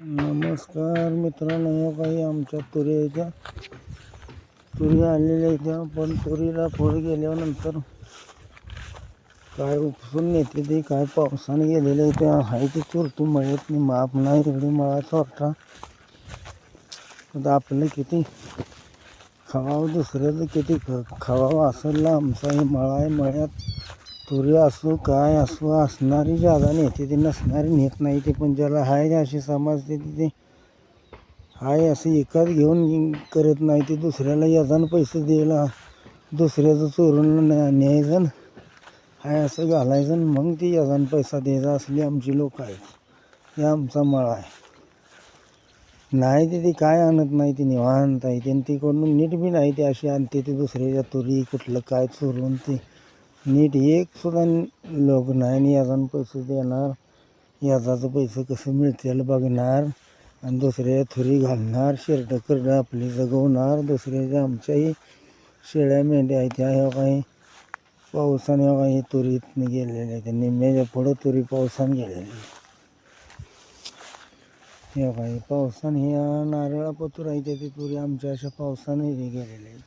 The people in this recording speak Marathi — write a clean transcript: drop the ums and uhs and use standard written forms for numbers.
नमस्कार मित्रांनो, हे काही आमच्या तुरी आलेल्या इथे पण तुरीला फळ गेल्यानंतर काय उपसून नेते ते काय पावसाने गेलेले इथे आहे ते चोरटी मळ्यात माप नाही एवढी मळा चोरटा. आता आपलं किती खावावं दुसऱ्याचं किती खावावं असेल आमचा हे मळा आहे. मळ्यात तुरी असो काय असो असणारी जागा नेते ती नसणारी नेत नाही ते. पण ज्याला हाय अशी समजते ते हाय असं एकाच घेऊन करत नाही ते दुसऱ्याला याजानं पैसे द्यायला दुसऱ्याचं चोरून न्यायचं हाय असं घालायचं मग ती याजानं पैसा द्यायचा असली आमची लोक आहेत. हे आमचा मळा आहे. नाही ते काय आणत नाही ते निवांत आहे ते. तिकडून नीट बी नाही ते अशी आणते ते दुसऱ्याच्या तुरी कुठलं काय चोरून ते नीट एक सुद्धा लोक नाही. आणि याजानं पैसे देणार, याजाचं पैसे कसं मिळतील बघणार आणि दुसऱ्या थुरी घालणार, शेरडं करडं आपली जगवणार. दुसऱ्याच्या आमच्याही शेळ्या मेंढ्या आहेत त्या ह्या काही पावसाने काही तुरीतनं गेलेल्या आहेत. निम्म्याच्या पुढं तुरी पावसाने गेलेली हे काही पावसाने ह्या नारळापतूर आहे त्या तुरी आमच्या अशा पावसाने गेलेल्या आहेत.